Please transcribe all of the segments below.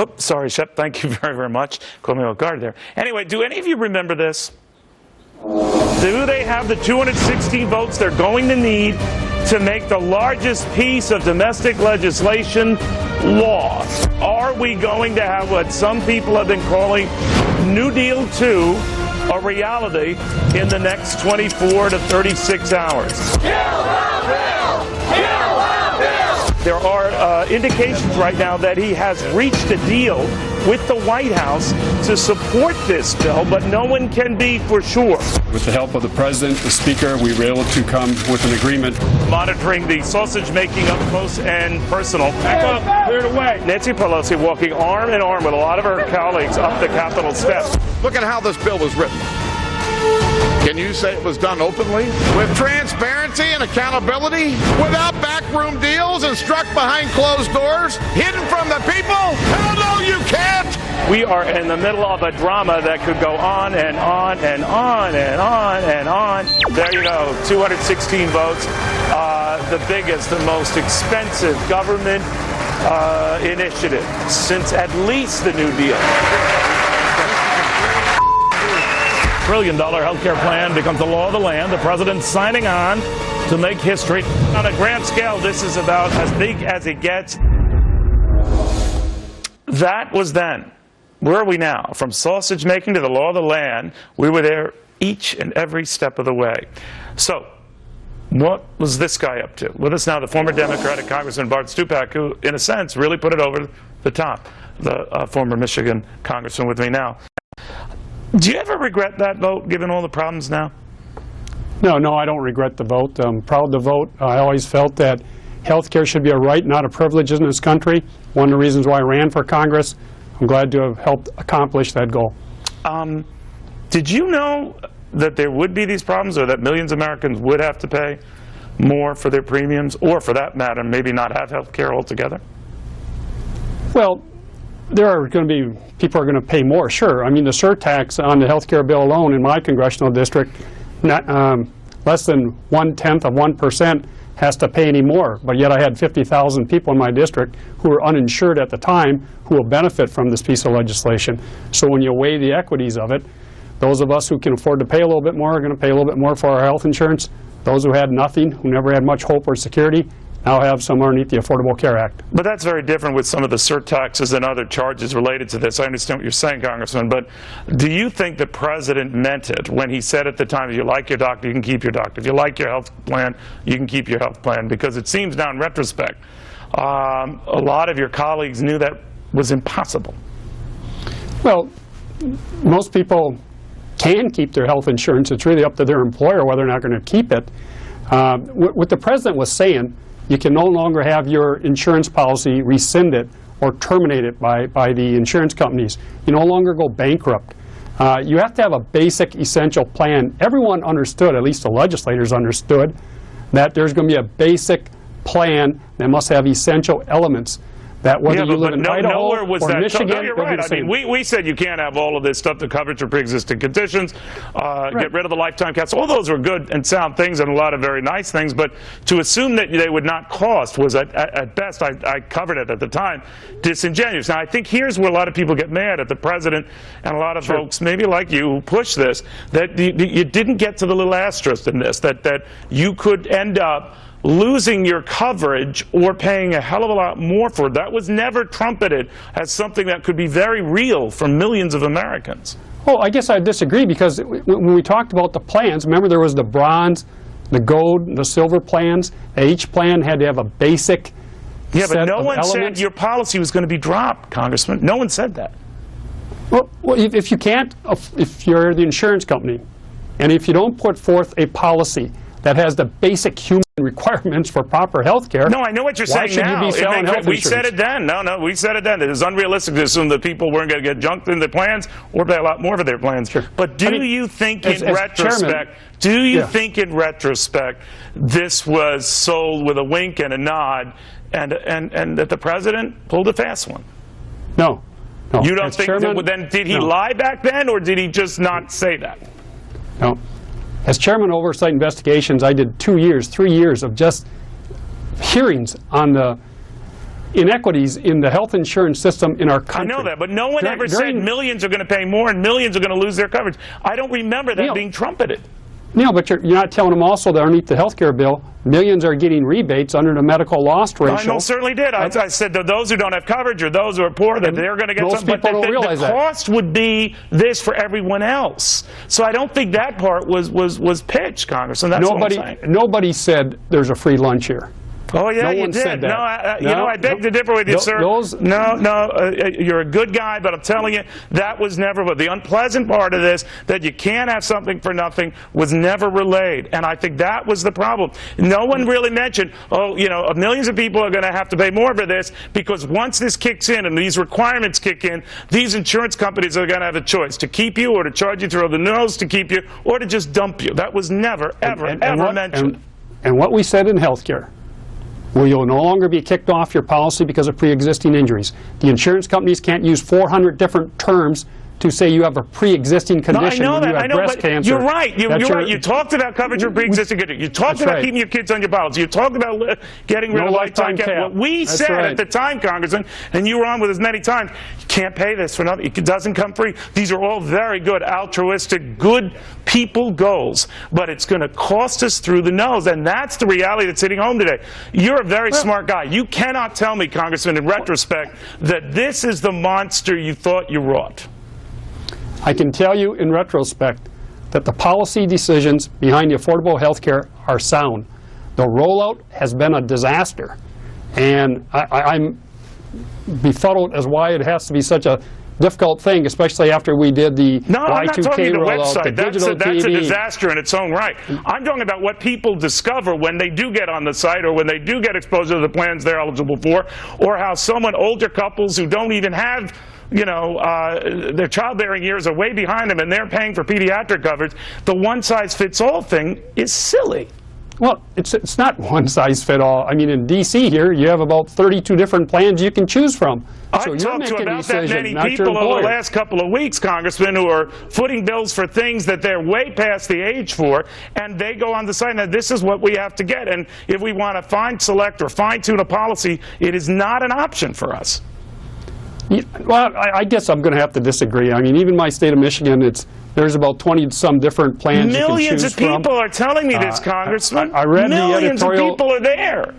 Oops, sorry, Shep. Thank you very, very much. Caught me off guard there. Anyway, do any of you remember this? Do they have the 216 votes they're going to need to make the largest piece of domestic legislation law? Are we going to have what some people have been calling New Deal 2 a reality in the next 24 to 36 hours? Kill that bill! Kill that bill! There are indications right now that he has reached a deal with the White House to support this bill, but no one can be for sure. With the help of the President, the Speaker, we were able to come with an agreement. Monitoring the sausage making up close and personal. Back up, cleared away. Nancy Pelosi walking arm in arm with a lot of her colleagues up the Capitol steps. Look at how this bill was written. Can you say it was done openly? With transparency and accountability? Without backroom deals and struck behind closed doors? Hidden from the people? Hell no, you can't! We are in the middle of a drama that could go on and on and on and on and on. There you go, 216 votes. The biggest, the most expensive government initiative since at least the New Deal. $1 trillion health care plan becomes the law of the land. The president signing on to make history. On a grand scale, this is about as big as it gets. That was then. Where are we now? From sausage making to the law of the land, we were there each and every step of the way. So, what was this guy up to? With us now, the former Democratic Congressman Bart Stupak, who, in a sense, really put it over the top. The former Michigan Congressman with me now. Do you ever regret that vote, given all the problems now? No, I don't regret the vote. I'm proud to vote. I always felt that health care should be a right, not a privilege in this country. One of the reasons why I ran for Congress. I'm glad to have helped accomplish that goal. Did you know that there would be these problems, or that millions of Americans would have to pay more for their premiums, or for that matter, maybe not have health care altogether? Well, there are going to be people are going to pay more, sure. I mean, the surtax on the health care bill alone in my congressional district, less than 0.1% has to pay any more. But yet I had 50,000 people in my district who were uninsured at the time who will benefit from this piece of legislation. So when you weigh the equities of it, those of us who can afford to pay a little bit more are going to pay a little bit more for our health insurance. Those who had nothing, who never had much hope or security, now have some underneath the Affordable Care Act. But that's very different with some of the surtaxes and other charges related to this. I understand what you're saying, Congressman, but do you think the President meant it when he said at the time, if you like your doctor, you can keep your doctor. If you like your health plan, you can keep your health plan? Because it seems now in retrospect, a lot of your colleagues knew that was impossible. Well, most people can keep their health insurance. It's really up to their employer whether or not they're going to keep it. What the President was saying, you can no longer have your insurance policy rescinded or terminated by the insurance companies. You no longer go bankrupt. You have to have a basic, essential plan. Everyone understood, at least the legislators understood, that there's going to be a basic plan that must have essential elements. That whether you live in Idaho or Michigan, no, you're right. I mean, we said you can't have all of this stuff, the coverage for pre-existing conditions, get rid of the lifetime caps. All those were good and sound things and a lot of very nice things, but to assume that they would not cost was, at best, I covered it at the time, disingenuous. Now, I think here's where a lot of people get mad at the President and a lot of folks, maybe like you, who push this, that you didn't get to the little asterisk in this, that you could end up losing your coverage or paying a hell of a lot more for it. That was never trumpeted as something that could be very real for millions of Americans. Well, I guess I disagree, because when we talked about the plans, remember there was the bronze, the gold, the silver plans. Each plan had to have a basic set but no one elements. Said your policy was going to be dropped, Congressman. No one said that. Well, if you can't, if you're the insurance company, and if you don't put forth a policy that has the basic human requirements for proper health care. No, I know what you're saying now. Why should you be selling health we insurance? said it then. No, we said it then. It is unrealistic to assume that people weren't going to get junked in their plans or pay a lot more for their plans. Sure. But do you think in retrospect, this was sold with a wink and a nod, and that the President pulled a fast one? No. You don't think that, then did he lie back then, or did he just not say that? No. As Chairman of Oversight Investigations, I did 2 years, 3 years of just hearings on the inequities in the health insurance system in our country. I know that, but no one ever said millions are going to pay more and millions are going to lose their coverage. I don't remember that being trumpeted. Neil, but you're not telling them also that underneath the health care bill, millions are getting rebates under the medical loss ratio. I most certainly did. I said that those who don't have coverage or those who are poor, that they're going to get something. Most people don't realize that. The cost would be this for everyone else. So I don't think that part was pitched, Congressman. That's what I'm saying. Nobody said there's a free lunch here. Oh, yeah, you did. Said that. No, you know, I beg to differ with you, sir. You're a good guy, but I'm telling you, that was never. But the unpleasant part of this, that you can't have something for nothing, was never relayed. And I think that was the problem. No one really mentioned, oh, you know, millions of people are going to have to pay more for this, because once this kicks in and these requirements kick in, these insurance companies are going to have a choice to keep you or to charge you through the nose to keep you or to just dump you. That was never, ever mentioned. And what we said in healthcare, where you'll no longer be kicked off your policy because of pre-existing injuries. The insurance companies can't use 400 different terms to say you have a pre-existing condition when you have breast cancer. You're right. You're right. You talked about coverage for pre-existing condition. You talked about keeping your kids on your policy. You talked about getting rid of lifetime care. What we said at the time, Congressman, and you were on with us many times, you can't pay this for nothing. It doesn't come free. These are all very good, altruistic, good people goals, but it's going to cost us through the nose, and that's the reality that's hitting home today. You're a very smart guy. You cannot tell me, Congressman, in retrospect, that this is the monster you thought you wrought. I can tell you in retrospect that the policy decisions behind the affordable health care are sound. The rollout has been a disaster, and I'm befuddled as why it has to be such a difficult thing, especially after we did the Y2K rollout, I'm not talking the website, the digital TV. That's a disaster in its own right. I'm talking about what people discover when they do get on the site or when they do get exposed to the plans they're eligible for, or how older couples who don't even have, you know, their childbearing years are way behind them and they're paying for pediatric coverage. The one-size-fits-all thing is silly. Well, it's not one-size-fits-all. I mean, in D.C. here, you have about 32 different plans you can choose from. I've talked to about that many people over the last couple of weeks, Congressman, who are footing bills for things that they're way past the age for, and they go on the site, and this is what we have to get. And if we want to select or fine-tune a policy, it is not an option for us. Well, I guess I'm going to have to disagree. I mean, even my state of Michigan, there's about 20-some different plans you can choose from. Millions of people are telling me this, Congressman. I read Millions of people are there.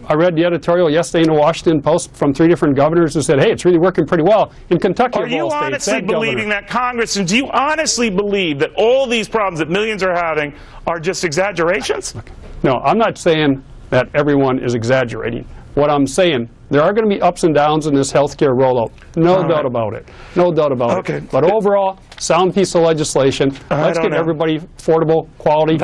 I read the editorial yesterday in the Washington Post from 3 different governors who said, hey, it's really working pretty well in Kentucky. Are you honestly believing that, Congressman? Do you honestly believe that all these problems that millions are having are just exaggerations? No, I'm not saying that everyone is exaggerating. What I'm saying, there are going to be ups and downs in this health care rollout. No doubt about it. No doubt about it. But overall, sound piece of legislation. Let's get everybody affordable, quality